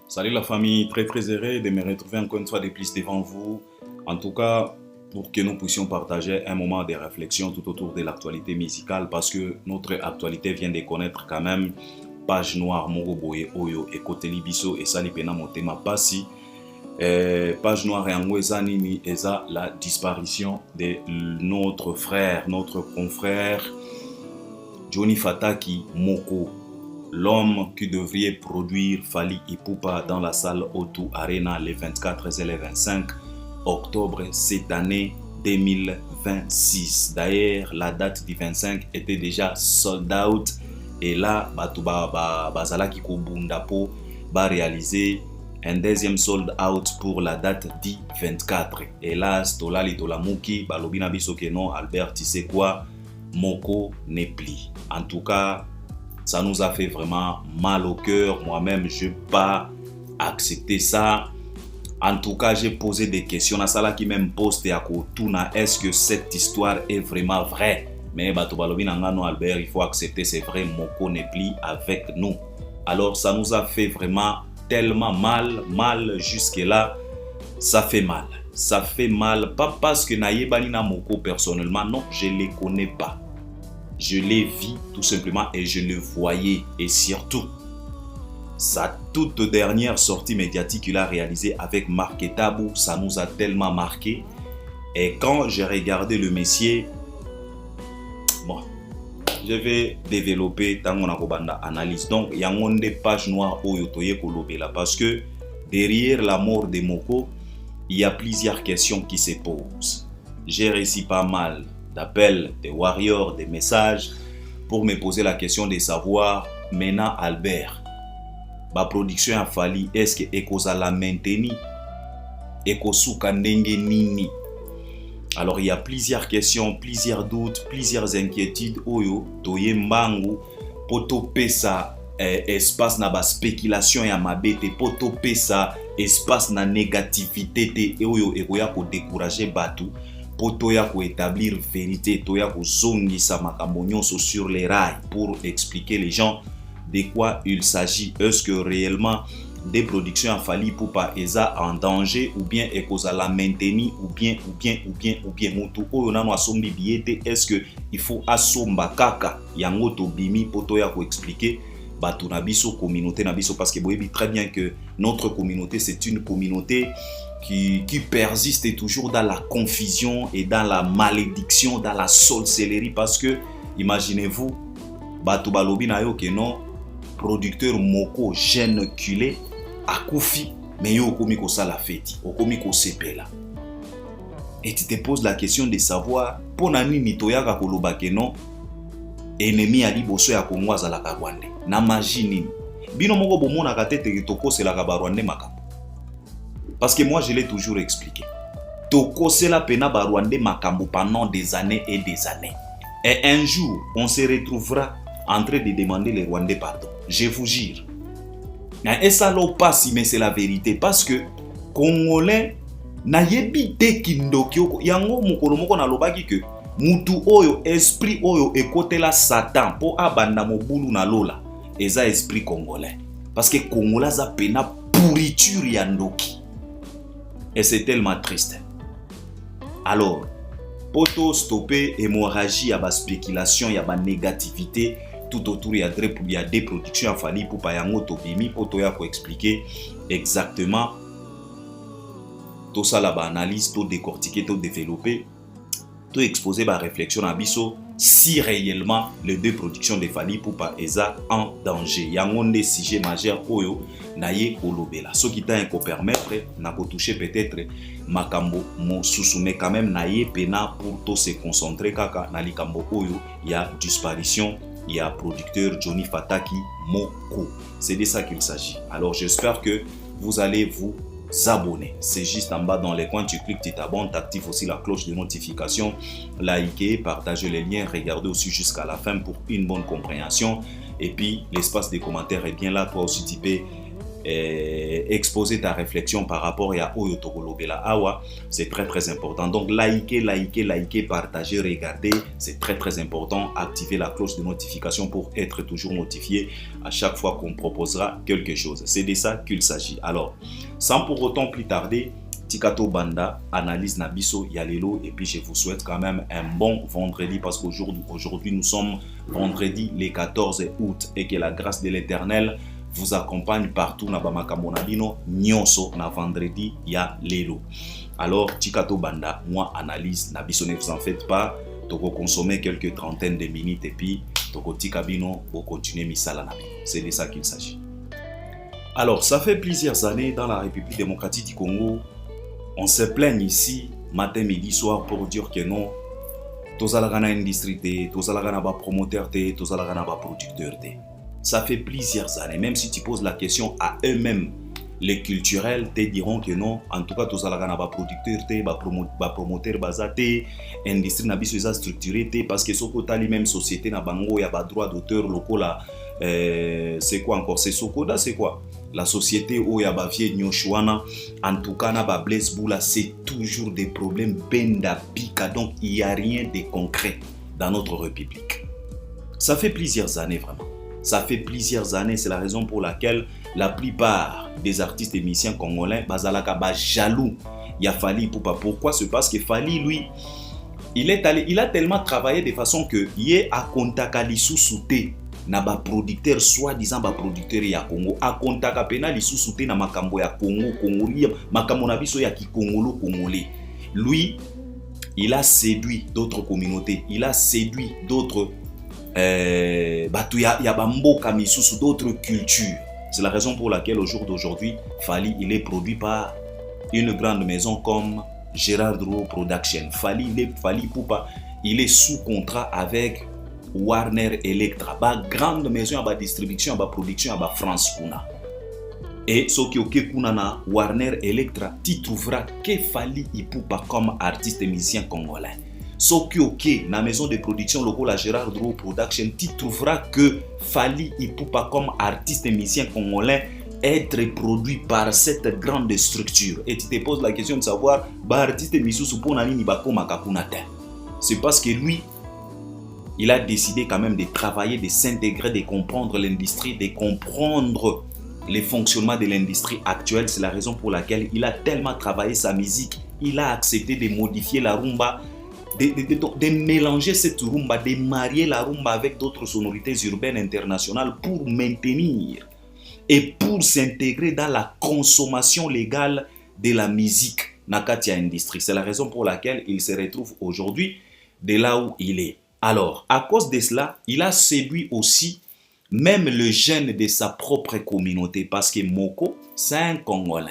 Salut la famille, très heureux de me retrouver encore une fois de plus devant vous. En tout cas, pour que nous puissions partager un moment de réflexion tout autour de l'actualité musicale parce que notre actualité vient de connaître quand même page noire Moroboye Oyo et côté Libiso et Sali Pena Motema Passi. Page noire et Angwezanini Eza la disparition de notre frère, notre confrère Johnny Fataki Moko. L'homme qui devrait produire Fally Ipupa dans la salle O2 Arena les 24 et les 25 octobre cette année 2026. D'ailleurs, la date du 25 était déjà sold out. Et là, Bazala Kikobundapo va réaliser un deuxième sold out pour la date du 24. Hélas, Tolali Tolamuki, Balobina Bisokeno, Albert, tu sais quoi, Moko n'est plus. En tout cas, ça nous a fait vraiment mal au cœur. Moi-même, je n'ai pas accepté ça. En tout cas, j'ai posé des questions. Nasala qui même poste à Kotuna. Est-ce que cette histoire est vraiment vraie? Mais Albert, il faut accepter, c'est vrai, Moko n'est plus avec nous. Alors, ça nous a fait vraiment tellement mal jusque-là. Ça fait mal. Ça fait mal, pas parce que Nayebanina Moko personnellement, non, je ne les connais pas. Je l'ai vu tout simplement et je le voyais. Et surtout, sa toute dernière sortie médiatique qu'il a réalisée avec Marc Tabou, ça nous a tellement marqué. Et quand j'ai regardé le monsieur, bon, je vais développer dans mon analyse. Donc, il y a une page noire au Yotoye Kolobela parce que derrière la mort de Moko, il y a plusieurs questions qui se posent. J'ai réussi pas mal d'appels, des warriors, des messages pour me poser la question de savoir maintenant Albert, ma production a fallu, est-ce que Ekoza la maintenir Ekosuka ndenge nini? Alors il y a plusieurs questions, plusieurs doutes, plusieurs inquiétudes oyo toye mbangu poto pesa espace na ba spéculation ya mabete poto pesa espace na négativité te oyo ekoya ko décourager batu poto ya ko établir vérité to ya ko zongisa makambo nyonso sur les rails pour expliquer les gens de quoi il s'agit. Est-ce que réellement des productions à Fally Ipupa eza en danger ou bien ekoza la maintenir ou bien mutu oyo nano asombi biete, est-ce que il faut asomba kaka yango to bimi poto ya ko expliquer batu na biso communauté na biso parce que boyebi très bien que notre communauté c'est une communauté qui persiste toujours dans la confusion et dans la malédiction, dans la sorcellerie parce que imaginez-vous batu balobi na yo que non producteur Moko jeune culé akufi mais yo okomi ko sala feti okomi ko sepela et tu te poses la question de savoir pona nini toyaka koloba que non ennemi ya liboso ya Kongo azalaka Rwanda na magie nini bino moko bomona ka tete tokoselaka ba Rwanda makambo. Parce que moi je l'ai toujours expliqué, tokosela pena ba Rwanda makambo pendant des années et des années et un jour on se retrouvera en train de demander les Rwandais pardon. Je vous jure. Et ça l'eau passe, mais c'est la vérité. Parce que Congolais na yebi te kindokyo yango mokolo moko na lobaki que mutu oyo esprit oyo ekotela Satan po abanda mobulu na lola eza esprit congolais. Parce que Congolais za pena pourriture ya ndoki. Et c'est tellement triste. Alors, poto stopper hémorragie ya ba spéculation ya ba négativité tout autour il y a des productions à Fally Ipupa yango to bimi poto ya ko expliquer exactement tout ça là ba analyse to décortiquer to développer to exposer ba réflexion à biso si réellement les deux productions de Fally Ipupa eza en danger yango des sujets majeurs oyo na ye kolobela ce qui t'a ko permettre na ko toucher peut-être makambo mo susume quand même na ye pena pour to se concentrer kaka na likambo oyo ya disparition. Il y a producteur Johnny Fataki Moko. C'est de ça qu'il s'agit. Alors j'espère que vous allez vous abonner. C'est juste en bas dans les coins, tu cliques, tu t'abonnes, tu actives aussi la cloche de notification, likez, partagez les liens, regardez aussi jusqu'à la fin pour une bonne compréhension. Et puis l'espace des commentaires est bien là. Toi aussi tu peux exposer ta réflexion par rapport à Oyo Togolobela Awa, c'est très très important. Donc likez, partagez, regardez, c'est très très important. Activez la cloche de notification pour être toujours notifié à chaque fois qu'on proposera quelque chose. C'est de ça qu'il s'agit. Alors, sans pour autant plus tarder, Tikato Banda, analyse Nabiso Yalelo, et puis je vous souhaite quand même un bon vendredi parce qu'aujourd'hui nous sommes vendredi le 14 août et que la grâce de l'Éternel vous accompagne partout na bamakambo na bino nyonso na vendredi ya lelo. Alors Tikato Banda, moi analyse Nabiso, ne vous en faites pas, toko consommer quelques trentaines de minutes et puis toko tikabino pour continuer misala na bino. C'est de ça qu'il s'agit. Alors ça fait plusieurs années dans la République démocratique du Congo. On se plaigne ici, matin, midi, soir, pour dire que non, tous les industrie, tous les promoteurs, tous les producteurs. Ça fait plusieurs années, même si tu poses la question à eux-mêmes, les culturels te diront que non, en tout cas, tous les producteurs, les promoteurs, les industries sont structurées, parce que ce côté les mêmes sociétés, il y a des droits d'auteur locaux là. C'est quoi encore? C'est Sokoda, c'est quoi? La société où il y a Bavier Nyoshuana, en tout cas, Blaise Boula, c'est toujours des problèmes benda pika, donc il n'y a rien de concret dans notre République. Ça fait plusieurs années vraiment. Ça fait plusieurs années, c'est la raison pour laquelle la plupart des artistes et musiciens congolais, bazalaka ba jaloux. Il y a Fally Ipupa. Pourquoi? C'est parce que Fally, lui, il a tellement travaillé de façon que il est à Kontakali sous-souté. Na ba producteur soi-disant ba producteur ya Congo a kontaka pena lisusu te na makambo ya Congo Congolais makambo na biso ya kikongolo congolais. Lui, il a séduit d'autres communautés, il a séduit d'autres batu ya bamboka misusu, d'autres cultures. C'est la raison pour laquelle au jour d'aujourd'hui, Fally il est produit par une grande maison comme Gérard Drouot Production. Fally Ipupa, il est sous contrat avec Warner Electra, ba grande maison à distribution, à production à France kuna. Et ce qui est kuna na Warner Electra, tu trouveras que Fally Ipupa comme artiste et musicien congolais. Ce qui est na maison de production locale à Gérard Drouot Production, tu trouveras que Fally Ipupa comme artiste et musicien congolais être produit par cette grande structure. Et tu te poses la question de savoir, ba artiste et musicien pour nani ni bakoma kakunate. C'est parce que lui, il a décidé quand même de travailler, de s'intégrer, de comprendre l'industrie, de comprendre les fonctionnements de l'industrie actuelle. C'est la raison pour laquelle il a tellement travaillé sa musique. Il a accepté de modifier la rumba, de mélanger cette rumba, de marier la rumba avec d'autres sonorités urbaines internationales pour maintenir et pour s'intégrer dans la consommation légale de la musique Nakatia Industrie. C'est la raison pour laquelle il se retrouve aujourd'hui de là où il est. Alors, à cause de cela, il a séduit aussi même le jeune de sa propre communauté parce que Moko, c'est un Congolais.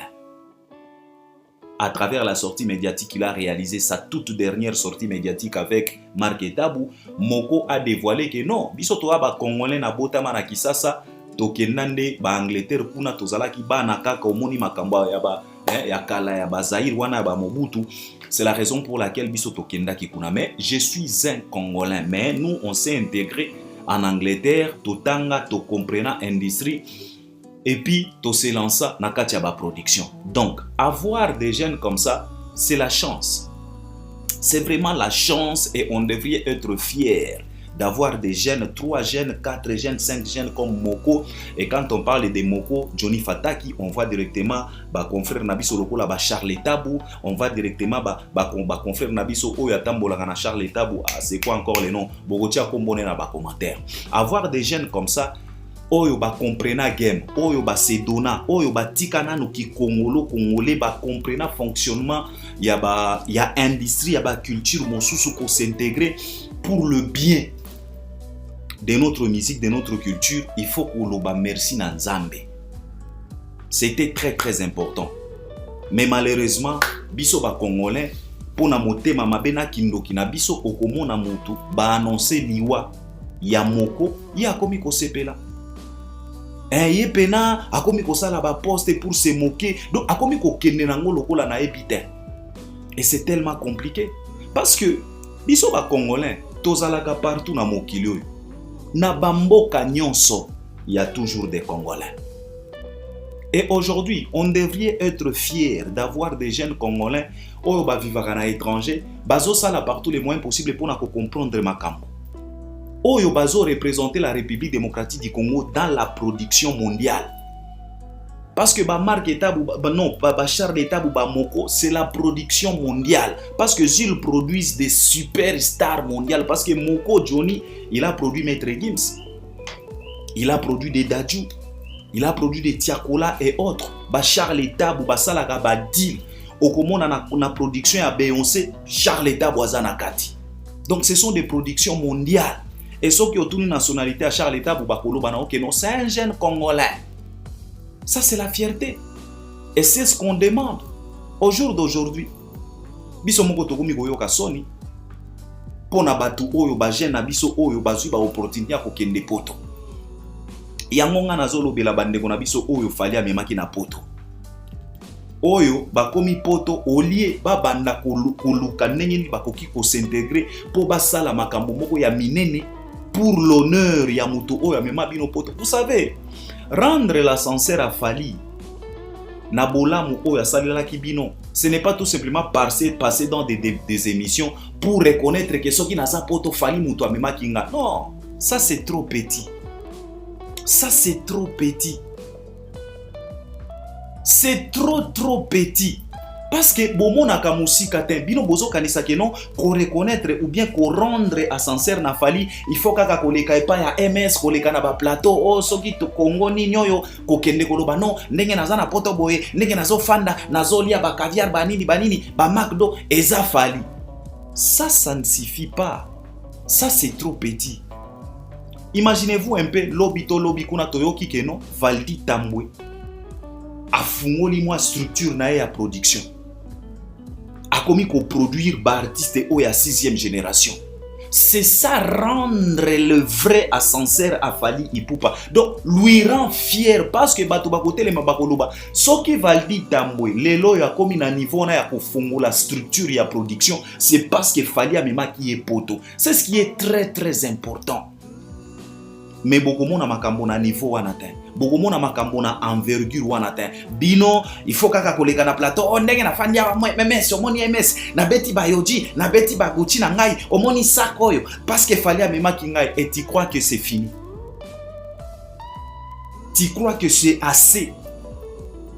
À travers la sortie médiatique qu'il a réalisé, sa toute dernière sortie médiatique avec Marc Etabou, Moko a dévoilé que non, bisoto aba Congolais na botama na Kisasa, tokenande ba Angleterre kuna tozalaki ba na kaka omoni makamba ya kala ya ba Zaïre wana ba Mobutu. C'est la raison pour laquelle bisoto kenda kikuna. Mais je suis un Congolais, mais nous on s'est intégré en Angleterre, totanga, to comprena industrie. Et puis, to se lança na katiaba production. Donc, avoir des jeunes comme ça, c'est la chance. C'est vraiment la chance et on devrait être fiers d'avoir des jeunes, 3 jeunes, 4 jeunes, 5 jeunes comme Moko. Et quand on parle de Moko, Johnny Fataki, on va directement confrère Nabiso Lokola ba Charles Tabou, on va directement confrère Nabiso Oyatambola na Charles Tabou. Ah, c'est quoi encore les noms? Bogotia Kombone na ba commentaire. Avoir des jeunes comme ça, oyo ba comprena game, oyo ba sedona, oyo ba tikana no ki congolais ba comprena fonctionnement ya industrie, ya ba culture mosusu ko s'intégrer pour le bien de notre musique, de notre culture. Il faut qu'on le merci na Nzambe. C'était très très important. Mais malheureusement, biso ba congolais pour na motema mabena kindoki na biso okomona mutu ba annoncer liwa ya Moko ya komi ko sepela. Ye pena akomi ko sala ba poste pour se moquer. Donc akomi ko kende nango lokola na epite. Et c'est tellement compliqué parce que biso ba congolais tozalaka partout na mokili oyo. Na bamboka nyonso, il y a toujours des Congolais. Et aujourd'hui, on devrait être fier d'avoir des jeunes Congolais qui vivent à l'étranger, qui par tous les moyens possibles pour comprendre ma camp. Oyo bazo représenter la République démocratique du Congo dans la production mondiale. Parce que marque Etabou, non, Charles Etabou, Moko, c'est la production mondiale. Parce que ils produisent des superstars mondiales. Parce que Moko Johnny, il a produit Maître Gims, il a produit des Dadju, il a produit des Tiakola et autres. Charles Etabou, Salaga Badil, Okomon na production à Beyoncé, Charles Etabou Azanakati. Donc ce sont des productions mondiales. Et ceux qui ont une nationalité à Charles Etabou, c'est un jeune Congolais. Ça, c'est la fierté. Et c'est ce qu'on demande. Au jour d'aujourd'hui, biso moko tokomi koyoka soni pona batu oyo ba jeune na biso oyo bazui ba opportunité ya kokende poto. Yango nga nazolobela bandeko na biso oyo fali amemaki na poto. Oyo bakomi poto olie babanda koluka ndenge ni bakoki ko s'intégrer po basala makambo moko ya minene pour l'honneur ya muto oyo amema bino poto. Vous savez, rendre l'ascenseur à Fali na bolamu oyo asalelaki bino, ce n'est pas tout simplement passer dans des émissions pour reconnaître que soki naza poto Fali muto amema kinga. Non, ça c'est trop petit. Ça c'est trop petit. C'est trop petit. Parce que bomonaka musika te bino bozo kanisa ke non ko reconnaître ou bien ko rendre ascenseur na Fali, il faut kaka koleka epa ya MS koleka na ba plateau o soki to Congo ni nyoyo ko kende koloba non ndenge naza na poto boye ndenge nazo fanda nazo lia ba caviar banini ba McDo eza Fali. Ça ne suffit pas. Ça c'est trop petit. Imaginez-vous un peu lobby kuna toyoki ke non Valdi Tambwe afungoli moi structure na ya production. A commis qu'on produire ba artiste au ya 6e génération. C'est ça rendre le vrai ascenseur à Fali Ipupa. Donc lui rend fier parce que bato bakote le mabakoloba. Soki Valdi Tambwe lelo ya commis na niveau na ya kofungola structure ya production, c'est parce que Fali amema qui est poto. C'est ce qui est très important. Mais beaucoup na makambo na niveau wanatin. Beaucoup na makambo na envergure wanatin. Bino, il faut kaka koleka na plateau. On ndenge na fandia MS, omoni MS, na beti ba yoji, na beti ba gucci na ngai, omoni sakoyo parce que fallait amema kingai et tu crois que c'est fini. Tu crois que c'est assez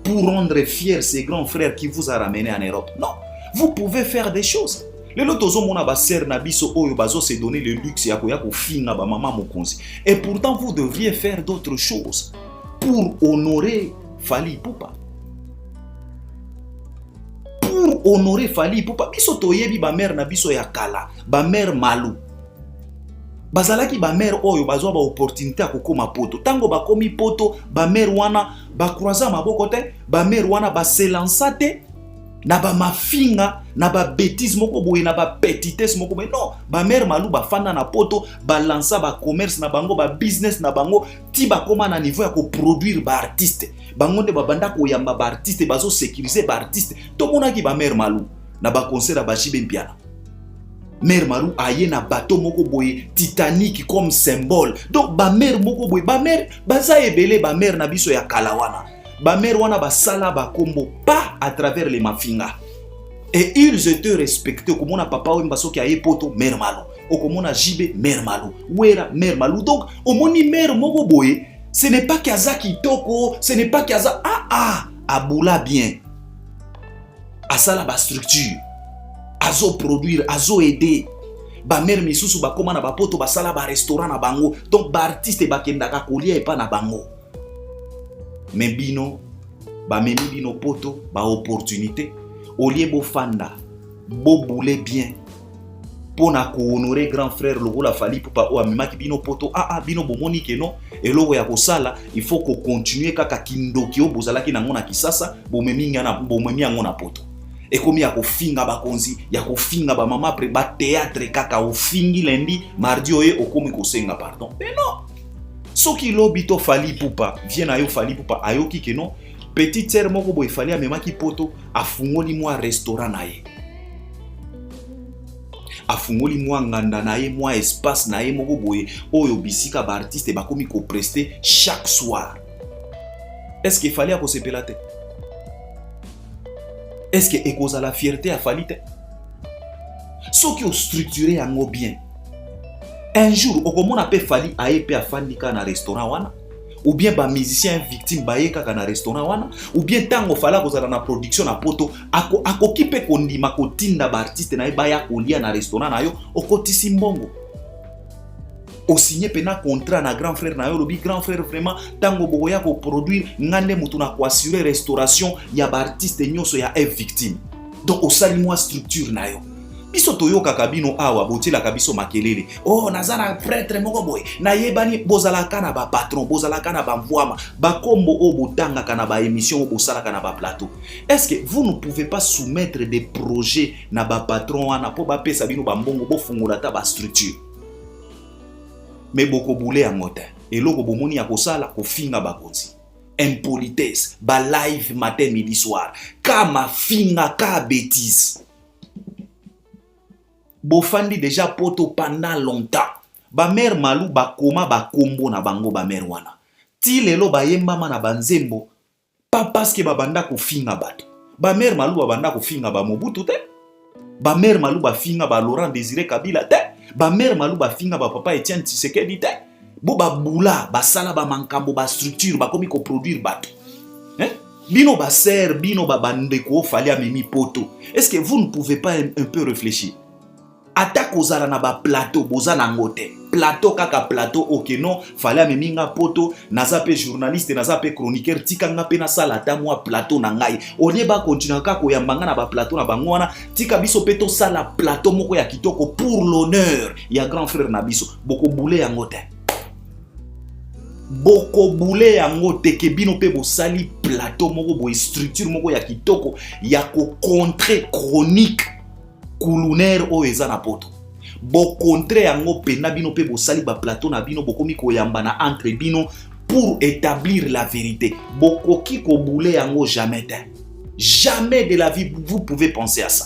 pour rendre fiers ces grands frères qui vous a ramené en Europe? Non, vous pouvez faire des choses. Les lotozo mona ba ser na biso oyo bazo se donner le luxe ya ko finga ba mama mokonzi. Et pourtant vous devriez faire d'autres choses pour honorer Fali Ipupa. Pour honorer Fali Ipupa, biso toyebi ba mère na biso ya kala, ba mère Malou. Bazalaki ba mère oyo bazwa ba opportunité ya kokoma poto. Tango ba komi poto, ba mère wana ba croisa maboko te, ba mère wana ba se lança te. Na ba mafinga na ba bêtise moko boye na ba petitesse moko boye non ba mère Malou ba fanda na poto ba lança ba commerce na bango ba business na bango ti ba koma na niveau ya ko produire ba artiste bango nde ba banda ko yamba ba artiste bazo sécuriser ba artiste to mona ki ba mère Malou na ba concert ba Jibe Mpiana mère Malou aye na bateau moko boye Titanic comme symbole donc ba mère moko boye ba mère baza ebele ba mère na biso ya kalawana. Ba mère wana ba sala ba kombo pas à travers les mafinga. Et ils étaient respectés comme on a papa ou mbaso qui a poto mère Malou. Ou comme on a Jibe mère Malou. Ouera mère Malou. Donc au moni mère moko boye, ce n'est pas Kaza qui toko, ce n'est pas Kaza aboula bien. Asala ba structure. Azo produire, azo aider. Ba mère misusu ba koma na ba poto ba sala ba restaurant na bango. Donc ba artiste ba kendaka kolia e pa na bango. Mais bino, ba memi bino poto, ba opportunité, au lieu bo fanda, bo boule bien, pour na ko honorer grand frère logo la Fali Ipupa o amema ki bino poto, bino bo moni ke non, et logo ya ko sala, il faut ko continuer kaka kindoki o bozala ki nango na kisasa, bo memi yango na poto. Et comme ya ko finga ba konzi, ya ko finga ba mama pre ba théâtre kaka o fingi lundi, mardi oye o komi ko senga pardon. Mais non. Ce qui lobito Fali Ipupa, vient à yo Fali Ipupa, ayoki ke non, petite sœur moko boy Fali amema ki poto, afungoli moi restaurant na ye. Afungoli moi nganda na ye, moi espace na ye moko boy, oyo bisika ba artiste ba komi ko prester chaque soir. Est-ce qu'il fallait se pélater? Est-ce que cause la fierté a fallu? Ce qui est structuré en bien. Un jour, on a fallu aller à Fandika dans un restaurant wana, ou bien ba musicien victime baeka dans un restaurant wana, ou bien tant fala ko na production na poto ako kipe kondima ko tinda ba artiste na baya kolia na restaurant na yo okotisi mbongo. O signé pena contrat na grand frère na yo lobi grand frère vraiment tango boya ko produire ngande mutu na ko assurer restauration ya ba artiste nyonso ya victime. Donc o sali moi structure na yo. Biso toyoka kabino awa botila kabiso makelele. Oh nazana prêtre moko boy. Na yebani bozala kana ba patron, bozala kana ba mvwama, ba kombo o botanga kana ba émission o bosala kana ba plateau. Est-ce que vous ne pouvez pas soumettre des projets na ba patron wana po ba pesa bino ba mbongo bo fungula ta ba structure? Mais boko boule en mota. Et loko bomoni ya kosala ko finga ba konzi. Impolitesse, ba live matin midi soir. Kama finga ka bêtise. Bofandi déjà poto pendant longtemps. Ba mère malou ba koma ba kombo na bango ba mère wana. Ti lelo ba yemba na banzembo. Pas parce que ba banda ko finga bato. Ba mère malou ba banda ko finga ba Mobutu te. Ba mère malou ba finga ba Laurent Désiré Kabila te. Ba mère malou ba finga ba papa Etienne Tshisekedi te. Bo ba bula ba sala ba mankambo ba structure ba komi ko produire bato. Hein? Bino ba ser bino ba bande ko fali amemi poto. Est-ce que vous ne pouvez pas un peu réfléchir? Attaque aux na ba plateau boza na ngote plateau kaka plateau ok non fallait meminga poto naza pe journaliste naza pe chroniqueur tika nga pe na sala ta moi plateau na ngai olie ba continuer ka ko yambanga na ba plateau na bango wana tika biso pe to sala plateau moko ya kitoko pour l'honneur ya grand frère na biso boko boule ya ngote boko boule ya ngote ke bino pe bo sali plateau moko bo structure moko ya kitoko ya ko contrer chronique Kuluner o eza na poto. Bo contre yango pena bino pe bo sali ba plateau na bino bokomi ko yamba na entre bino pour établir la vérité. Boko ki ko boule yango jamais. Jamais de la vie vous pouvez penser à ça.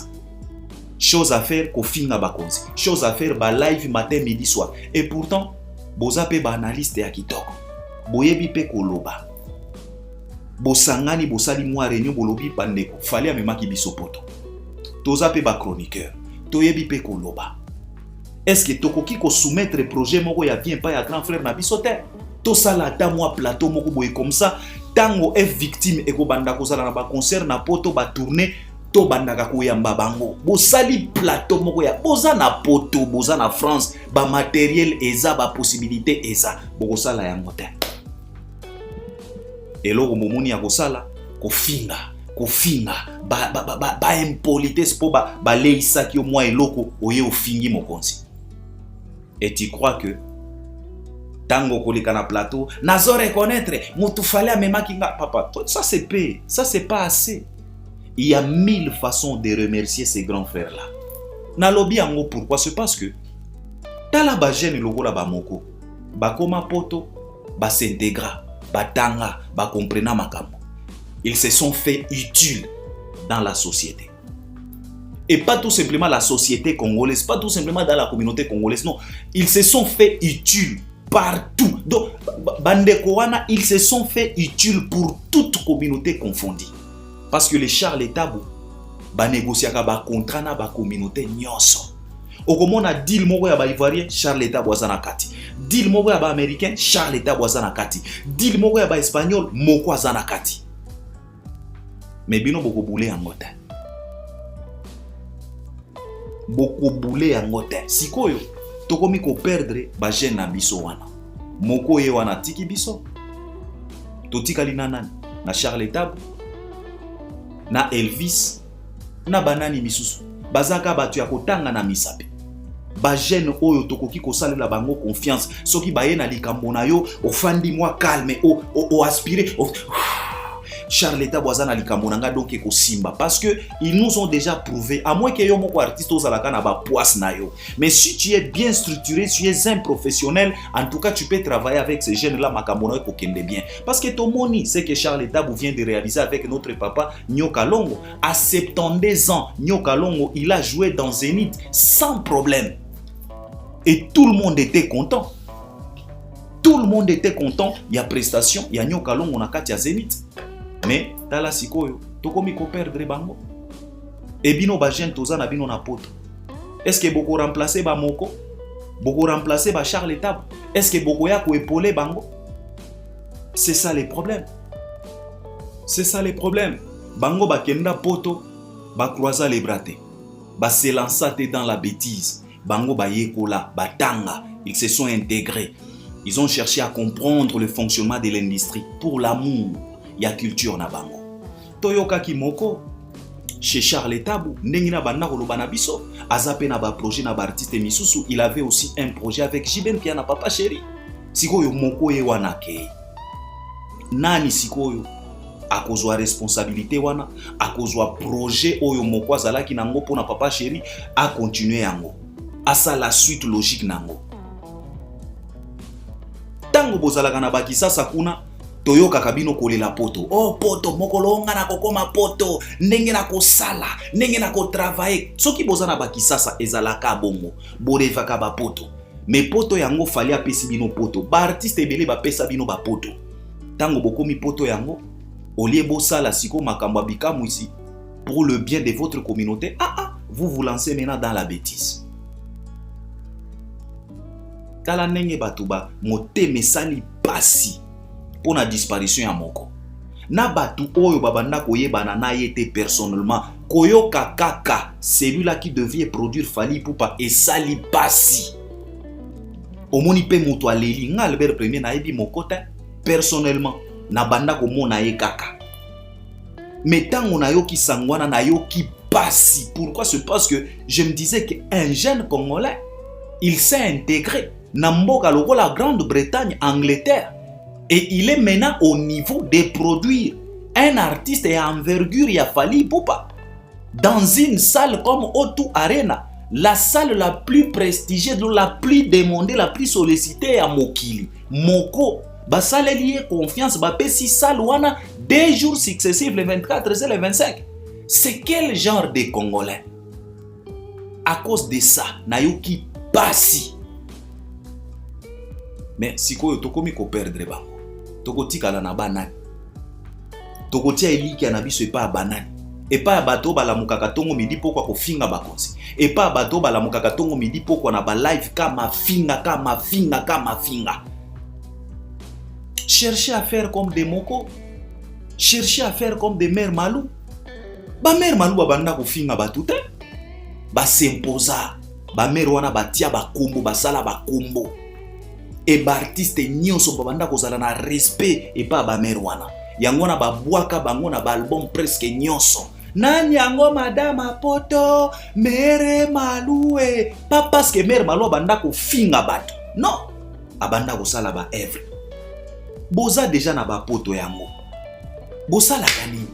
Chose à faire ko finga ba konzi. Chose à faire ba live matin midi soir. Et pourtant boza pe ba analyste ya kitoko. Boyebi pe koloba. Bo sangani bo sali moi réunion bolobi pandeko. Fallait amemaki biso poto. Toza pe ba chroniqueur, toyebi pe koloba. Est-ce que tokoki ko soumettre projet moko ya bien pas ya grand frère na biso te? To sala ta moi plateau moko boye comme ça, tango est victime e ko banda ko sala na ba concert na poto ba tourner to banda ka ko yamba bango. Bo sali plateau moko ya boza na poto, boza na France, ba matériel eza ba possibilité eza. Boko sala yango te. Eloko momoni ya ko sala ko finga. Kofinga ba impolitesse po ba leisa ki au moins eloko oye ofingi mokonzi. Et tu crois que tango kolika na plateau nazo reconnaître mutu fallait amema kinga papa ça c'est peu, ça c'est pas assez. Il y a 1000 façons de remercier ces grands frères là. Na lobi yango pourquoi? C'est parce que tala ba jeune lokola ba moko ba koma poto ba s'intégra ba tanga ba comprena makambo. Ils se sont fait utiles dans la société. Et pas tout simplement la société congolaise, pas tout simplement dans la communauté congolaise, non. Ils se sont fait utiles partout. Donc, Bandekowana, ils se sont fait utiles pour toute communauté confondue. Parce que les Charles Tabou, négociaka ba contrat na ba communauté nyonso. Okomona deal moko ya ba Ivoirien, Charles Tabou azana kati. Deal moko ya ba Américain, Charles Tabou azana kati. Deal moko ya ba Espagnol, moko azana kati. Mais bino boko boule en ngote. Boko boule en ngote. Sikoyo, tokomi ko perdre ba jeune na biso wana. Moko ye wana tiki biso. Totika li nani? Na Charles Tabou. Na Elvis. Na banani misusu. Bazaka batu ya kotanga na misape. Ba jeune oyo tokoki ko salela bango confiance. Soki baye na likambo na yo, ofandi moi calme, o aspirer. Charles Tabouazana likamonanga donc eko simba parce que ils nous ont déjà prouvé à moins que yo moko artiste ozalaka na ba poisse na yo. Mais si tu es bien structuré, tu es un professionnel, en tout cas tu peux travailler avec ces jeunes là makamono eko kende bien parce que ton moni c'est que Charles Tabou vient de réaliser avec notre papa Nyoka Longo à 72 ans. Nyoka Longo, il a joué dans Zénith sans problème. Et tout le monde était content. Tout le monde était content. Il y a prestation, il y a Nyokalong, on a Katia Zénith. Mais, dans la sikoyo, tokomi ko perdre bango. Et bino ba jeune toza na bino na poto. Est-ce que beaucoup remplacer ba Moko? Beaucoup remplacer ba Charles Tab? Est-ce que beaucoup ya ko épauler bango? C'est ça les problèmes. C'est ça les problèmes. Bango ba kenda poto, ba croisa les bratés. Ba se lancer dans la bêtise. Bango ba yekola, ba tanga. Ils se sont intégrés. Ils ont cherché à comprendre le fonctionnement de l'industrie. Pour l'amour, il y a culture na bango. Toyoka Kimoko, chez Charles Tabou, Nengina Banda Kolobana Biso, Azape na ba projet na ba artiste Misusu, il avait aussi un projet avec Jiben Piana Papa Chéri. Sikoyo Moko e wanake. Nani sikoyo akozwa responsabilité wana, akozwa projet oyo Moko azalaki nango pona Papa Chéri a continuer yango. Asa la suite logique nango. Tango bozalaka na bakisasa kuna toyoka kabino kolela poto. Oh poto mokolonga na kokoma poto, ndenge na kosala, ndenge na ko travailler. Soki bozana bakisasa ezalaka bongo, borevaka ba poto. Mais poto yango fali apesi bino poto. Ba artiste ebele ba pesa bino ba poto. Tango bokomi poto yango, olie bosala siko makambo bikamu ici pour le bien de votre communauté. Vous vous lancez maintenant dans la bêtise. Tala nenge batuba mote mesali pasi pour la disparition ya Moko. Na batu oyo babanda koyebana na yete personnellement koyoka kaka celui-là qui devait produire Fally Ipupa et sali pasi. Omoni pe moto aleli nga Albert Premier na yebi Moko te personnellement na banda ko mona ye kaka. Mais tant on a yoki sangwana na yoki pasi. Pourquoi? C'est parce que je me disais qu'un jeune Congolais il s'est intégré Namboka loko la Grande-Bretagne, Angleterre. Et il est maintenant au niveau de produire un artiste et envergure, il a Fally Ipupa. Dans une salle comme O2 Arena, la salle la plus prestigieuse, la plus demandée, la plus sollicitée à Mokili. Moko, basale lié confiance, bapé si salle wana 2 jours successifs, le 24 et le 25. C'est quel genre de Congolais? À cause de ça, Nayoki Passi. Mais si ko tokomi ko perdre bango. Toko tikala na banani. Toko tia eliki na biso epa banani. Epa bato bala mukaka tongo midi pokwa ko finga bakonzi. Epa bato bala mukaka tongo midi pokwa na ba live kama finga. Cherchez à faire comme des Moko. Cherchez à faire comme des Mère Malou. Ba Mère Malou ba banda ko finga batute. Ba s'imposa. Ba mère wana batia ba kombo basala ba kombo. Et ba artiste nyonso babanda kozala na respect et pas ba mère wana. Yango na ba bwaka bango na ba album presque nyonso. Nani yango madame poto Mère Malou pas parce que Mère Malou banda ko finga bato. Non, abanda ko sala ba œuvre. Boza déjà na ba poto yango. Bosala kani.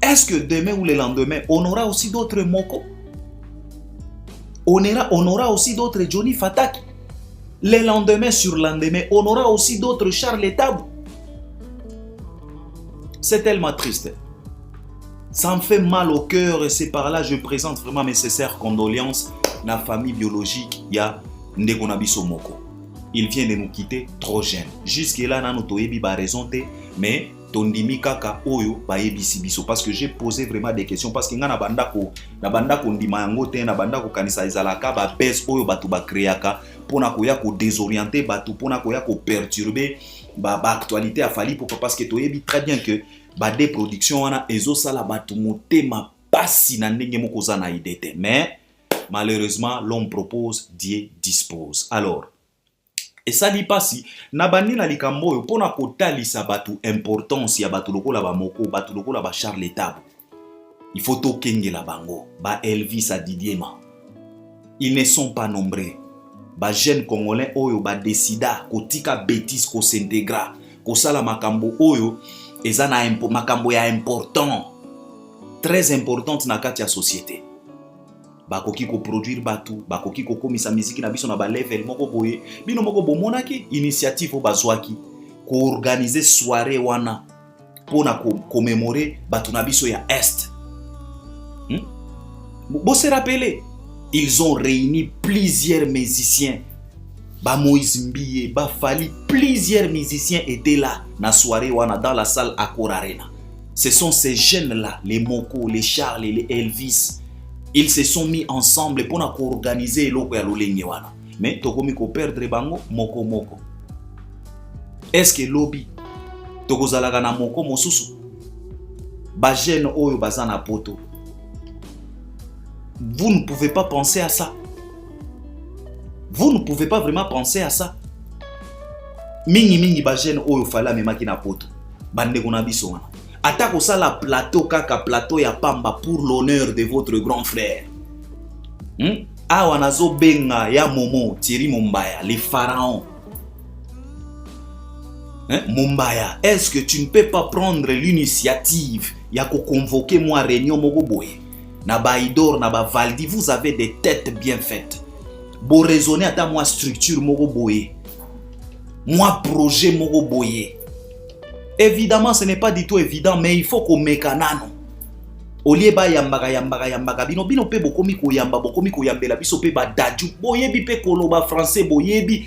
Est-ce que demain ou le lendemain on aura aussi d'autres Moko? On aura aussi d'autres Johnny Fataki. Le lendemain sur lendemain, on aura aussi d'autres Charles Tabou. C'est tellement triste. Ça me fait mal au cœur et c'est par là que je présente vraiment mes sincères condoléances à la famille biologique. Il y a Ndekonabiso Moko. Il vient de nous quitter trop jeune. Jusque-là, nous avons pas raison, mais tondimi kaka oyo ba yebisi biso parce que j'ai posé vraiment des questions parce que nga na banda ko ndima yango te na banda ko kanisa ezalaka ba bes oyo batu ba créaka pona ko ya ko désorienter batu pona ko ya ko perturber ba actualité a Fally Ipupa parce que toyebi très bien que ba des productions wana ezo sala batu motema pasi na ndenge moko za na idete mais malheureusement l'homme propose Dieu dispose. Alors et ça dit pas si na bandi na likambo oyo pona kotalisa batu importance ya batu lokola ba Moko batu lokola ba Charles Tab. Il faut tokengela bango ba Elvis a Didiema. Ils ne sont pas nombreux. Ba jeune congolais oyo ba décida kotika bêtise ko s'intégra ko sala makambo oyo ezana makambo ya important très importante na kati ya société. Bakoki ko produire batu bakoki ko komisa musique na biso na ba level moko boye bino moko bomonaki initiative bazwaki ko organiser soirée wana pona ko commémorer batu na biso ya est. Bo se rappeler ils ont réuni plusieurs musiciens Ba Moïse Mbiye, ba Fali, plusieurs musiciens étaient là na soirée wana dans la salle Accor Arena. Ce sont ces jeunes-là, les Moko, les Charles, les Elvis. Ils se sont mis ensemble pour organiser l'oko ya lolenge wana. Mais tokomi ko perdre bango moko moko. Est-ce que lobby tokozalaka na moko mosusu? Ba jeune oyo bazana poto. Vous ne pouvez pas penser à ça. Vous ne pouvez pas vraiment penser à ça. Mingi ba jeune oyo fala memaki na poto. Bande kona biso wana. Atako ça la plateau kaka plateau ya pamba pour l'honneur de votre grand frère. Awa nazo benga ya Momo Thierry Mumbaya, les pharaons. Mumbaya, est-ce que tu ne peux pas prendre l'initiative ya ko convoquer moi réunion moko boye? Na Baïdor, na ba Valdi, vous avez des têtes bien faites. Bo raisonner ata moi structure moko boye. Moi projet moko boye. Évidemment, ce n'est pas du tout évident, mais il faut qu'on mécanano. Olie ba yambaka bino pe bokomi ko yambela biso pe ba daju boyebi pe koloba français boyebi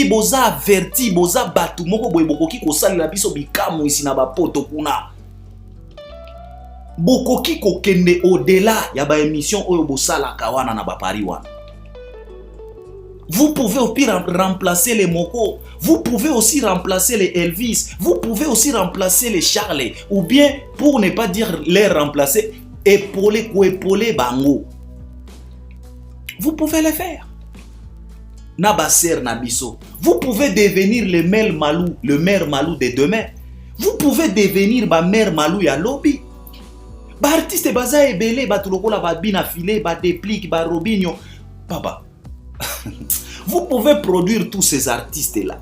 boza averti boza batu moko boye bokoki ko salela biso bikamu isi na ba poto kuna bokoki ko kende au-delà ya ba émission oyo bosala kawana na ba pari wana. Vous pouvez au pire remplacer les Moko. Vous pouvez aussi remplacer les Elvis. Vous pouvez aussi remplacer les Charlie. Ou bien, pour ne pas dire les remplacer, épauler bango. Vous pouvez le faire. Nabaser Nabiso. Vous pouvez devenir le maire Malou de demain. Vous pouvez devenir ma mère Malou ya lobby. Ba artiste baza ebele batuloko la ba bina filé ba déplique ba Robinho. Papa. Vous pouvez produire tous ces artistes-là.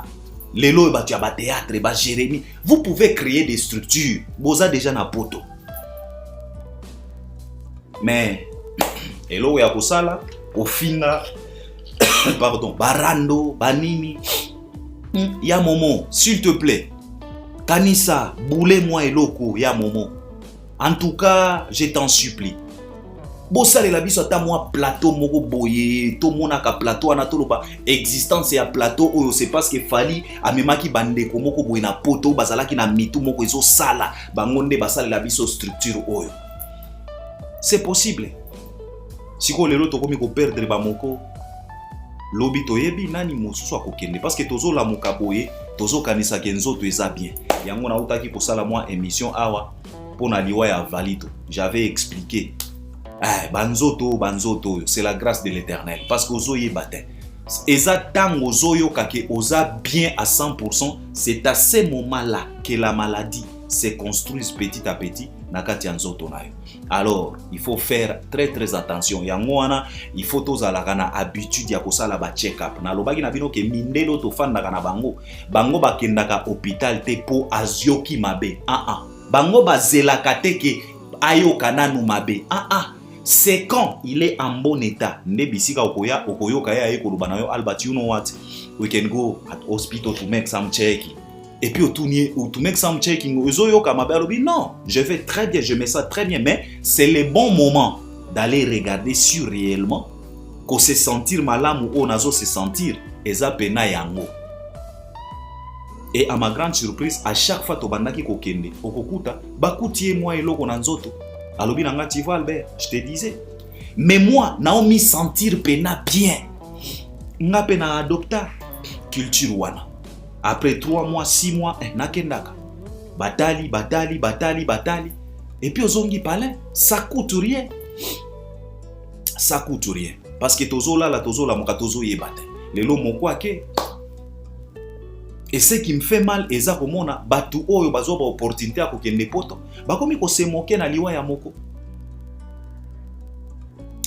Lelo ba théâtre, ba Jérémy. Vous pouvez créer des structures. Boza déjà na poto. Mais elo ya kosala, ofinga, pardon, barando, banini. Ya Momo, s'il te plaît. Kanisa, boule-moi eloko ya Momo. En tout cas, je t'en supplie. Bosale la biso ata moi plateau moko boye to monaka plateau anatoloba existence ya plateau oyo c'est parce que fali amemaki bandeko moko boye na poto bazalaki na mitu moko ezo sala bangonde basale la biso structure oyo. C'est possible. Siko lelo tokomi ko perdre ba moko lobi toyebi nani mosusu akokende parce que tozo la moka boye tozo kanisa kenzoto eza bien. Yango na utaki ko sala moi émission awa pona liwa ya valito. J'avais expliqué. Banzoto, c'est la grâce de l'Éternel. Parce que ozoye bate. Eza tang ozoyo kake oza bien à 100%, c'est à ce moment-là que la maladie se construise petit à petit na kati nzoto nayo. Alors, il faut faire très très attention. Yango wana, il faut tozalaka na habitude ya kosala ba check-up. Na lobaki na bino ke mindelo to fandaka na bango. Bango bakendaka hôpital te po azioki mabe. Bango bazelaka te ke ayoka nanu mabe. C'est quand il est en bon état. Nebisika okoyoka ya ekoluba na yo Albert, you know what? We can go at hospital to make some checking. Et puis to make some checking, ozoyoka mabelobi non, je vais très bien, je mets ça très bien, mais c'est le bon moment d'aller regarder si réellement qu'on se sentir malamu ou nazo se sentir eza pena yango. Et à ma grande surprise, à chaque fois to bandaki kokende, okokuta bakutie moi eloko na nzoto. Alobi nanga tu vois Albert, je te disais. Mais moi, Naomi sentir pena bien. Nga pena adopta culture wana. Après 3 mois, 6 mois, nakendaka. Batali. Et puis ozongi palin, ça coûte rien. Ça coûte rien. Parce que tozola moka tozo yebate. Lelo moko ake. Et ce qui me fait mal, eza komona batu oyo bazo ba opportunité ko kende poto. Bakomi ko se moquer na liwa ya moko.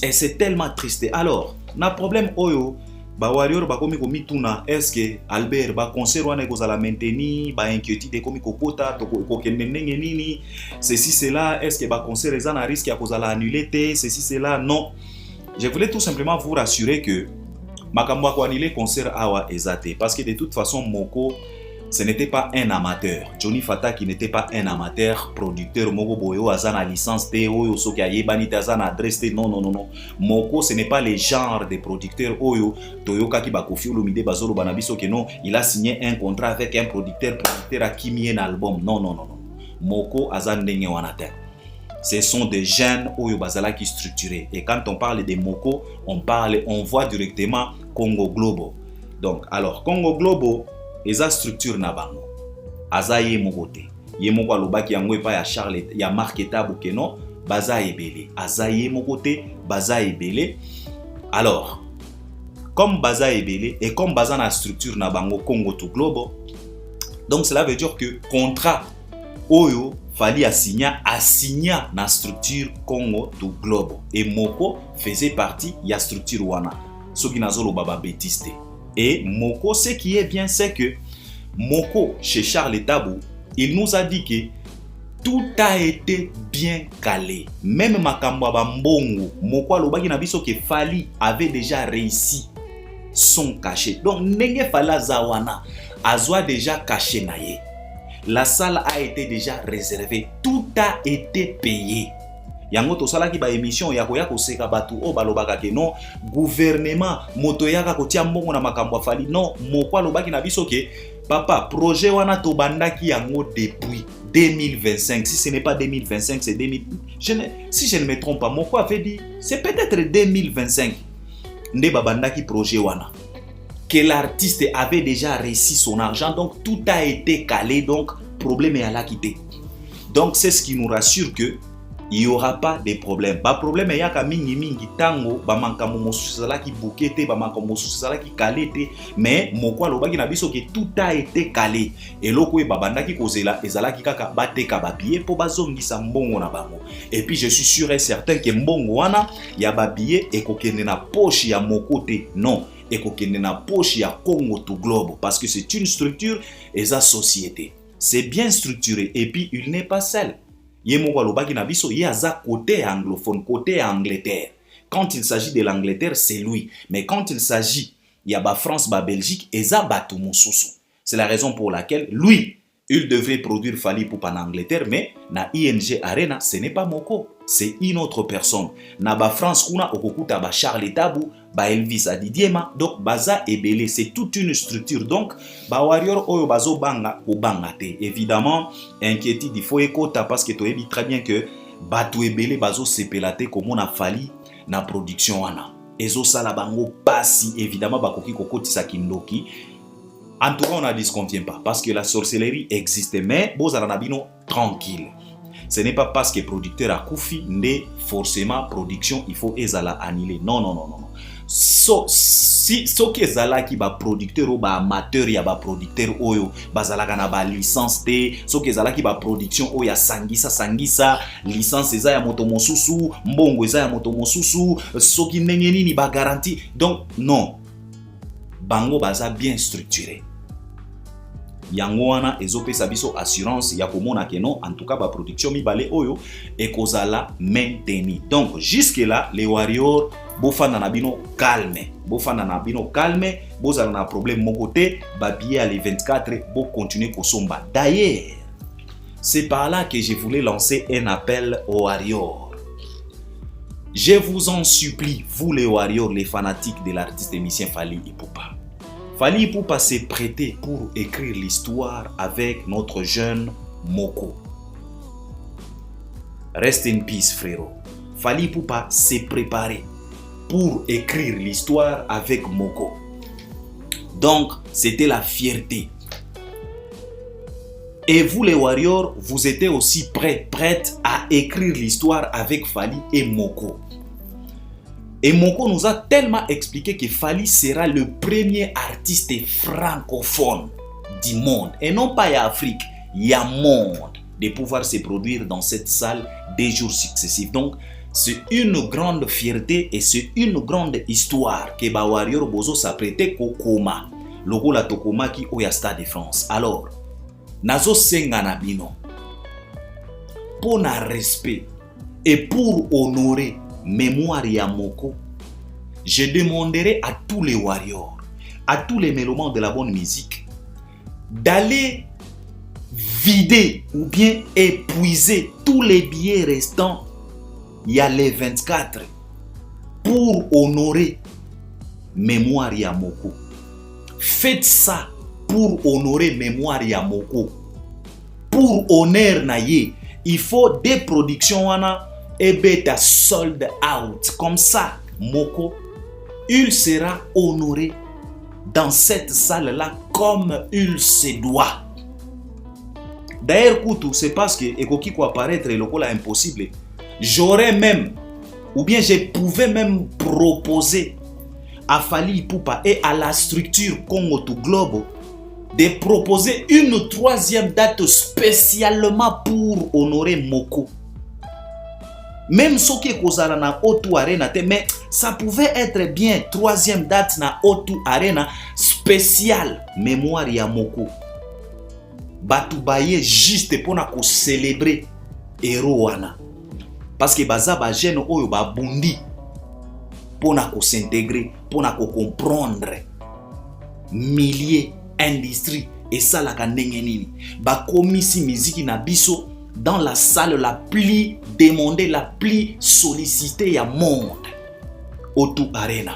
Et c'est tellement triste. Alors, na problème oyo ba warrior bakomi ko mituna est-ce que Albert ba concert wana ko za maintenir, ba inquiétude komi ko kota to ko kende ndenge nini, ceci cela, est-ce que ba concert eza na risque ya ko za la annuler te, ceci cela, non. Je voulais tout simplement vous rassurer que makambo ko annuler concert awa ezate parce que de toute façon moko Ce n'était pas un amateur. Johnny Fata qui n'était pas un amateur, producteur, Moko Boyo, Azana licence, Oyo, Soki Ayebani, Azana adresse, non, non, non, non. Moko, ce n'est pas le genre de producteur, Oyo, Toyoka qui Bakofi, Olomide, Bazolo, Banabiso, que non, il a signé un contrat avec un producteur à qui mis un album. Non, non, non, non. Moko, Azan Nenge Wanata. Ce sont des jeunes Oyo Bazala qui structurés. Et quand on parle de Moko, on voit directement Congo Globo. Donc, alors, Congo Globo, eza structure na bango aza ye mokote ye moko alobaki yango epa ya Charles ya Mark Etabu keno baza ebele aza ye mokote baza ebele. Alors comme baza ebele et comme baza na structure na bango Congo to Globo, donc cela veut dire que contrat oyo fali asigna na structure Congo to Globo et Moko faisait partie ya structure wana soki nazolo baba betiste. Et Moko, ce qui est bien, c'est que Moko, chez Charles Etabu, il nous a dit que tout a été bien calé. Même Makamba Bambongo, Moko alobaki na biso que Fali avait déjà réussi son cachet. Donc, Nenge Fala Zawana azwa déjà caché naye. La salle a été déjà réservée. Tout a été payé. Yango to sala ki ba émission ya koya ko seka batu o balobaka ke non gouvernement moto yaka ko tia mbongo na makambo Fali non Moko alobaki na biso ke papa projet wana to bandaki yango depuis 2025. Si ce n'est pas 2025 c'est 2000 si je ne me trompe pas Moko avait dit c'est peut-être 2025 nde babandaki projet wana que l'artiste avait déjà reçu son argent, donc tout a été calé, donc problème est à la quitter. Donc c'est ce qui nous rassure que il n'y aura pas de problème. Ba problème est yaka mingi tango ba manka mosusala ki bukete ba manka mosusala ki kalete mais Moko alobaki na biso que tout a été calé et loko e babanda ki kozela ezala ki kaka bateka ba billet po bazongisa mbongo na bango. Et puis je suis sûr et certain que mbongo wana ya ba billet e kokende na poche ya Moko te. Non, e kokende na poche ya Congo to Globo parce que c'est une structure et sa société. C'est bien structuré et puis il n'est pas seul. Yemoko alobaki na biso ye aza côté anglophone, côté Angleterre. Quand il s'agit de l'Angleterre, c'est lui. Mais quand il s'agit ya ba France, ba Belgique, eza batu mosusu. C'est la raison pour laquelle lui, il devrait produire Fally Ipupa en Angleterre, mais na ING Arena, ce n'est pas Moko, c'est une autre personne. Na ba France kuna okokuta ba Charles Etabu, ba Elvis Adidiema, donc baza ebele, c'est toute une structure. Donc ba warrior oyo bazo banga ou bangate. Évidemment, inquiétude il faut écouter parce que tu sais très bien que batu ebele bazo sepelate comme on a Fally na production wana. Ezo sala bango pasi évidemment bakoki kokotisa kindoki. En tout cas, on ne disconvient pas parce que la sorcellerie existe, mais Bozanabino tranquille. Ce n'est pas parce que le producteur a koufi, mais forcément production, il faut ezala annuler. Non, non, non, non. Si qui ezala qui ba producteur ou ba amateur ya ba producteur oyo bazala kana ba licence te, qui ezala qui ba production oya sangisa licence eza ya moto mosusu, mbongo eza ya moto mosusu, qui ndenge nini ba garantie. Donc non. Bango baza bien structuré. Yango wana ezopesa biso assurance ya komona ke non en tout cas ba production mibale oyo ekozala maintenu. Donc jusque là les warriors bofana na bino calme. Bofana na bino calme, bozala na problème moko te, ba billet à les 24 bo continuer kosomba. D'ailleurs, c'est par là que je voulais lancer un appel aux warriors. Je vous en supplie, vous les warriors, les fanatiques de l'artiste émissien Fally Ipupa. Fally Ipupa s'est prêté pour écrire l'histoire avec notre jeune Moko. Rest in peace, frérot. Fally Ipupa s'est préparé pour écrire l'histoire avec Moko. Donc, c'était la fierté. Et vous, les warriors, vous étiez aussi prêtes à écrire l'histoire avec Fally et Moko. Et Moko nous a tellement expliqué que Fally sera le premier artiste francophone du monde. Et non pas l'Afrique, il y a monde de pouvoir se produire dans cette salle des jours successifs. Donc, c'est une grande fierté et c'est une grande histoire que ba warrior bozo s'apprêtait kokoma. Logo la tokoma ki oya Stade de France. Alors, nazo senga na bino. Pour na respect et pour honorer mémoire ya Moko, je demanderai à tous les warriors, à tous les mélomans de la bonne musique, d'aller vider ou bien épuiser tous les billets restants, il y a les 24 pour honorer mémoire ya Moko. Faites ça pour honorer mémoire ya Moko. Pour honneur naye, il faut des productions wana et beta sold out. Comme ça, Moko, il sera honoré dans cette salle-là comme il se doit. D'ailleurs, Koutou, c'est parce que Ekoki ko apparaître le local impossible. J'aurais même, ou bien je pouvais même proposer à Fally Ipupa et à la structure Congo to Globo de proposer une troisième date spécialement pour honorer Moko. Même ce qui est causé na O2 Arena, mais ça pouvait être bien troisième date na O2 Arena spécial mémoire ya Moko. Batu baye juste pour na ko célébrer héros wana. Parce que baza ba jeune oyo ba bundi pour na ko s'intégrer, pour na ko comprendre milliers industrie et ça la ndenge nini. Ba komisi musique na biso dans la salle la plus demandée, la plus sollicitée ya monde. O2 Arena.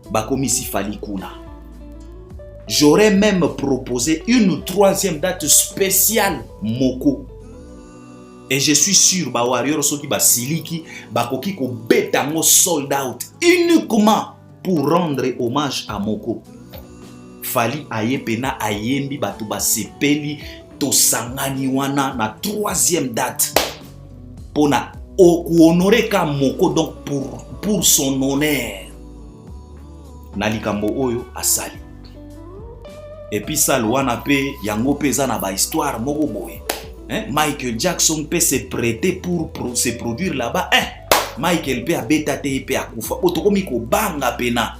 Ba komisi Fally kuna. J'aurais même proposé une troisième date spéciale Moko. Et je suis sûr ba warrior soki ba siliki ba koki ko betango sold out uniquement pour rendre hommage à Moko. Fally ayepena ayembi batu ba sepeli to sangani wana na troisième date pour na honorer ka Moko, donc pour son honneur. Nalikambo oyo asali. Et puis ça wana pe yango peza na ba histoire moko boye. Michael Jackson peut se prêter pour se produire là-bas. Michael peut abétate peut akufa. Otokomi ko banga pena.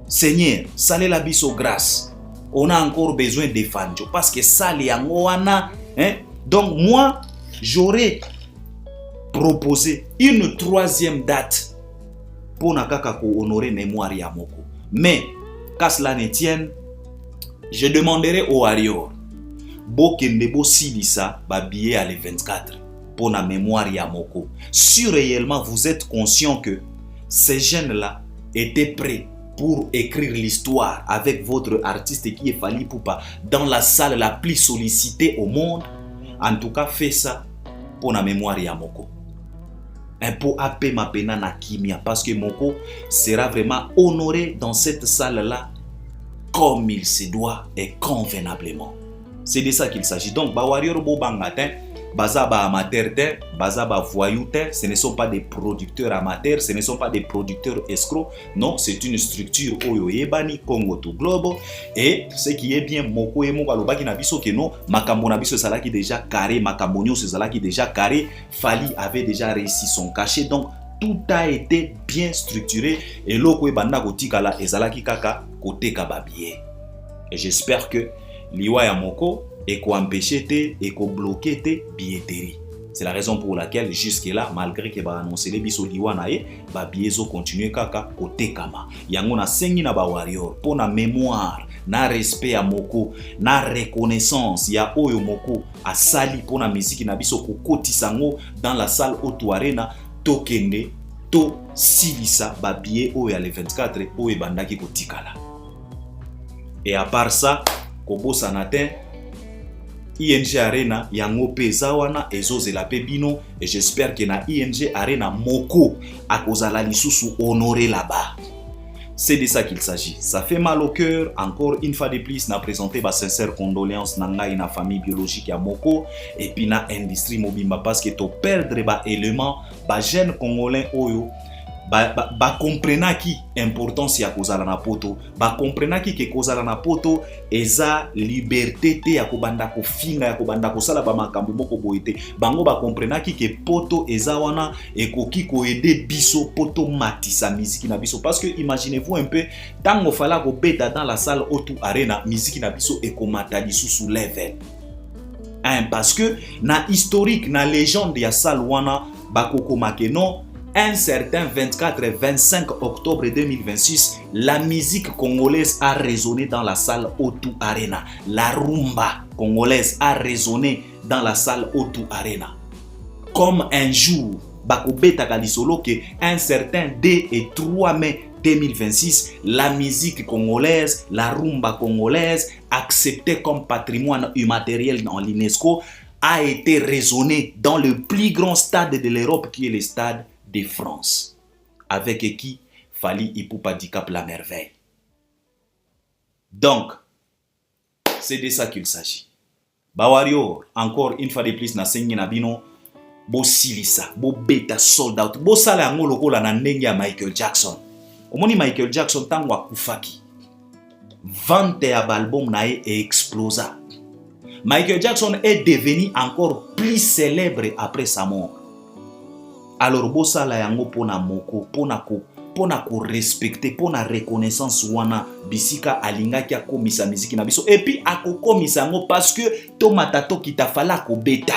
Seigneur, salé la biso grâce. On a encore besoin de fanjo parce que ça les yango wana. Donc moi, j'aurais proposé une troisième date pour nakaka ko honorer mémoire ya Moko. Mais qu'à cela ne tienne, je demanderai au warrior bokende bo silisa ba billet à les 24 pour la mémoire ya Moko. Si réellement vous êtes conscient que ces jeunes-là étaient prêts pour écrire l'histoire avec votre artiste qui est Fally Ipupa dans la salle la plus sollicitée au monde, en tout cas faites ça pour la mémoire ya Moko. Un peu apé ma pena na kimia parce que Moko sera vraiment honoré dans cette salle-là comme il se doit et convenablement. C'est de ça qu'il s'agit. Donc, ba warrior bo bangatin, baza ba amateur, baza ba voyou, ce ne sont pas des producteurs amateurs, ce ne sont pas des producteurs escrocs. Non, c'est une structure oyo ebani Congo to Globo. Et ce qui est bien, Moko et Moko alobaki na biso que non, makambo na biso salaki déjà carré, makambo nyonso salaki déjà carré. Fally avait déjà réussi son cachet. Donc, tout a été bien structuré et loko ebanda kotikala ezalaki kaka côté kababier. Et j'espère que liwa ya Moko et ko empêcher te et ko bloquer te billetterie. C'est la raison pour laquelle jusque là, malgré que ba annoncer les biso liwa na ye, ba biezo continuer kaka côté kama. Yango na sengi na ba warrior pour na mémoire, na respect à Moko, na reconnaissance ya oyo Moko asali pour na musique na biso ko kotisango dans la salle O2 Arena. Tokende to silisa ba billet oyo le 24 oyo bandaki kotikala. Et à part ça, kobo sanatin ING Arena yango peza wana ezozela pe bino et j'espère que na ING Arena Moko akozala lisusu honoré là-bas. C'est de ça qu'il s'agit. Ça fait mal au cœur. Encore une fois de plus, n'a présenté ma sincère condoléance nanga na famille biologique ya Moko et puis na industrie mobimba parce que to perdre ba élément ba jeune congolais oyo ba comprena ki importance ya kozala na poto, ba comprena ki ke kozala na poto eza liberté te ya kobanda ko finga ya kobanda ko sala ba makambo moko boyete. Bango ba comprena ki ke poto eza wana ekoki ko aider biso poto matisa musique na biso parce que imaginez-vous un peu tango fala ko beta dans la salle O2 Arena musique na biso ekomata lisusu level. Parce que na historique na légende ya salle wana bakoko makeno un certain 24 et 25 octobre 2026, la musique congolaise a résonné dans la salle O2 Arena. La rumba congolaise a résonné dans la salle O2 Arena. Comme un jour, Bakobeta Kalisolo, que un certain 2 et 3 mai 2026, la musique congolaise, la rumba congolaise, acceptée comme patrimoine immatériel dans l'UNESCO, a été raisonnée dans le plus grand stade de l'Europe qui est le stade de France. Avec qui Fally Ipupa Dicap la merveille. Donc, c'est de ça qu'il s'agit. Bawario, encore une fois de plus, na sengi na bino, bo silisa, bo beta sold out, bo sala yango lokola na ndenge ya Michael Jackson. Omoni Michael Jackson tango akufaki. Vente ya album na e explosa. Michael Jackson est devenu encore plus célèbre après sa mort. Alors bosala yango pona moko, pona ko respecter, pona reconnaissance wana bisika alingaki akomisa miziki na biso. Et puis akokomisa yango parce que tomatato kitafala ko beta.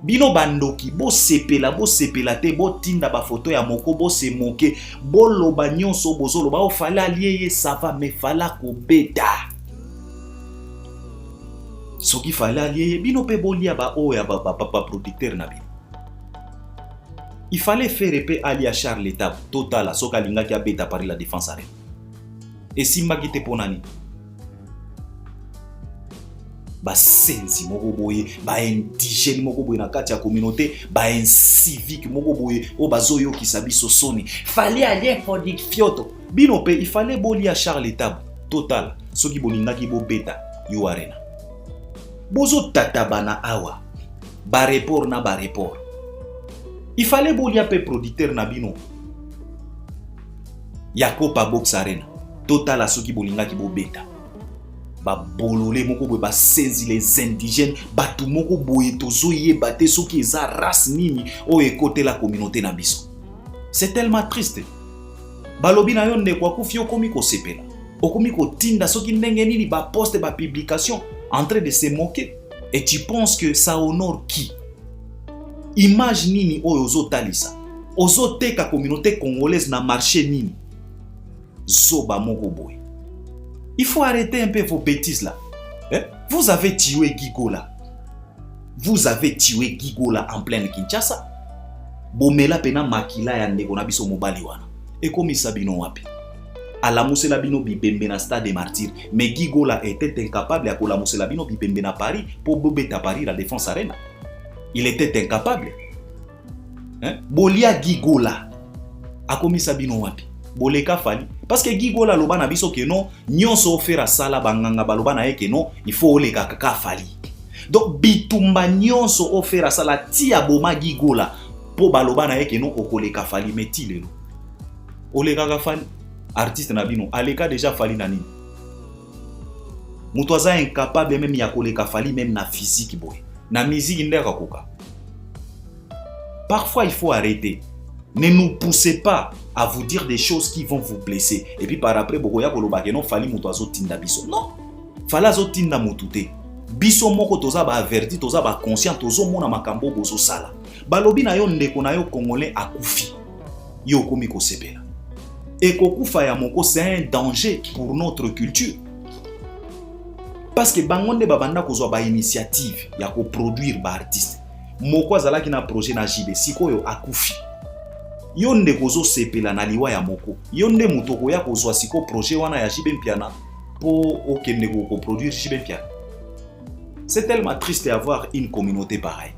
Bino bandoki bo sepela te bo tinda ba photo ya moko bo se moke bo loba nyonso bozo loba o fala liye ça va me fala ko beta. Soki fala liye bino pe bolia ba o ya ba producteur na bino. Il fallait faire épée Ali à Charles l'étape total soka linga ki abeta par la défense arène. Et simba ki te ponani. Ba sensi moko boye, ba indigène moko boye na kati ya communauté, ba civique moko boye o bazoyo ki sabiso soni. Fallait aller for the fioto. Bino pe il fallait boli à Charles l'étape total soki bolinga ki bo beta yo arena. Bozo tatabana awa. Ba report na ba report. Il fallait bolia pe producteur na bino. Yakopa Box Arena. Total asoki bolinga ki bo beta. Ba bolole moko boye ba senzi les indigènes, ba tout moko boye tozo yeba te soki eza race nini o ekote la communauté na biso. C'est tellement triste. Balobi na yo ndeko akufi okomi ko sepela. Okomi ko tinda soki ndenge nini ba poste ba publication en train de se moquer. Et tu penses que ça honore qui? Image nini oyo ozotalisa. Ozoteka communauté congolaise na marché nini. Zoba moko boy. Il faut arrêter un peu vos bêtises là. Vous avez tué Gigola. Vous avez tué Gigola en pleine Kinshasa. Bomela pena makila ya ndeko na biso mobali wana. Et comme Sabino wapi. Alamuse la bino bibembe na stade des martyrs. Mais Gigola était incapable à colamuse la bino bibembe na Paris pour bobeta Paris la défense arena. Il était incapable. Bolia Gigola. Akomi Sabino wapi. Boleka Fally. Parce que Gigola loba na biso ke non, nyonso ofera sala banganga baloba na ye ke non, il faut oleka kaka Fally. Donc bitumba nyonso ofera sala tia boma Gigola po baloba na ye ke non okoleka Fally meti lelo. Oleka ka Fally artiste na bino, aleka déjà Fally na nini. Mutu aza incapable même ya koleka Fally même na physique boy. Na musique ndeka koka. Parfois il faut arrêter. Ne nous poussez pas à vous dire des choses qui vont vous blesser. Et puis par après, bokoya koloba ke non Fally mutu azo tinda biso. Non. Fally azo tinda mutu te. Biso moko toza ba averti, toza ba conscient, tozo mona makambo bozo sala. Balobi na yo ndeko na yo congolais akufi. Yo komi ko sepela. Et kokufa ya moko c'est un danger pour notre culture. Parce que bangonde babanda kozwa ba initiative ya ko produire ba artiste. Moko azalaki na projet na JB sikoyo akufi. Yonde kozo sepela na liwa ya moko. Yonde mutoko ya kozwa siko projet wana ya JB Mpiana pour okende ko produire JB Mpiana. C'est tellement triste d'avoir une communauté pareille.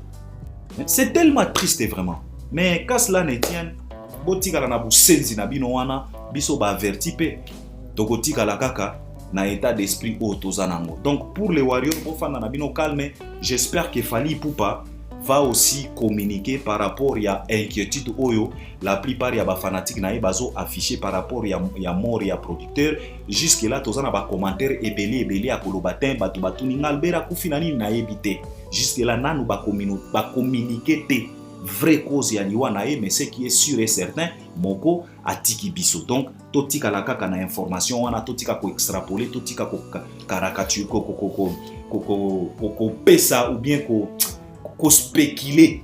C'est tellement triste vraiment. Mais quand cela ne tient, botika na busenzi na bino wana biso ba averti pe tokotika la kaka na état d'esprit otozanango. Donc pour les warriors bofana na bino calme, j'espère que Fally Ipupa va aussi communiquer par rapport à inquiétude oyo la plupart ya ba fanatique na bazo affiché par rapport ya mort ya producteur. Jusque là tozana ba commentaire ebele ya kolobatin batu batuni ngalbera kufina nini na yebite. Jusque là nanu ba communiquer te vraie cause ya liwa na ye, mais ce qui est sûr et certain moko atiki biso. Donc totika la kaka na information wana totika ko extrapoler, totika ko caricature ko pesa ou bien ko spéculer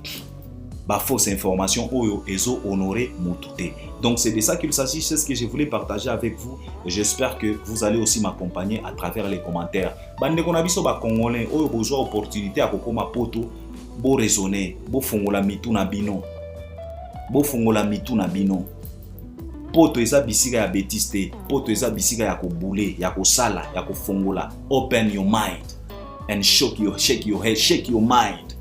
fausse information oyo ezo honorer mutute. Donc c'est de ça qu'il s'agit, c'est ce que je voulais partager avec vous et j'espère que vous allez aussi m'accompagner à travers les commentaires. Bande ko na biso ba congolais oyo bozwa opportunité à kokoma poto, bo raisonner, bo fongola mitu na bino. Bo fongola mitu na bino. Poto eza bisika ya betiste, poto eza bisika ya kobule, ya kosala, ya kofongola. Open your mind and shake your head, shake your mind.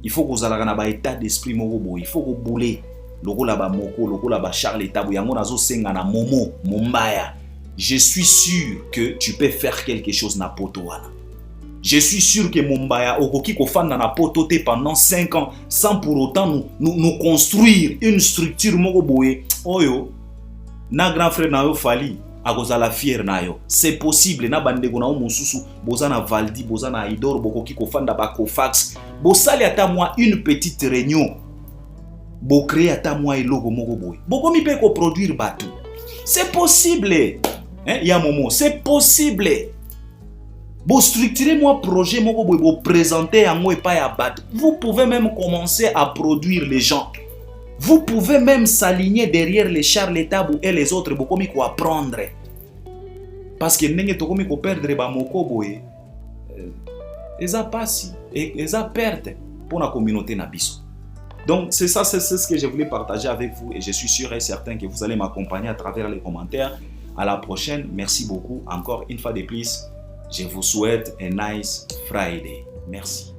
Il faut que vous ayez un état d'esprit moko, il faut que vous boulez. Lokola ba moko, lokola ba Charles Tabu, yango nazo senga na momo, mombaya. Je suis sûr que tu peux faire quelque chose na poto wana. Je suis sûr que mombaya okoki ko fanda na poto te pendant 5 ans sans pour autant nous construire une structure moko boye. Oyo na grand frère na yo fali akozala fier na yo. C'est possible na bandeko na o mosusu boza na Valdi, boza na Idor bokoki ko fanda ba Kofax. Bo sali ata moi une petite réunion. Bo créer ata moi eloko moko boye. Boko mi pe ko produire batou. C'est possible. Hein, ya momo, c'est possible. Bo structurer moi projet moko boye, bo présenter yango epa ya batou. Vous pouvez même commencer à produire les gens. Vous pouvez même s'aligner derrière les Charles Tabu et les autres boko mi ko apprendre. Parce que ndenge tokomi ko perdre ba moko boye. Eza pasi et eza perte pour la communauté nabiso. Donc c'est ça, c'est ce que je voulais partager avec vous et je suis sûr et certain que vous allez m'accompagner à travers les commentaires. À la prochaine, merci beaucoup. Encore une fois de plus, je vous souhaite un nice Friday. Merci.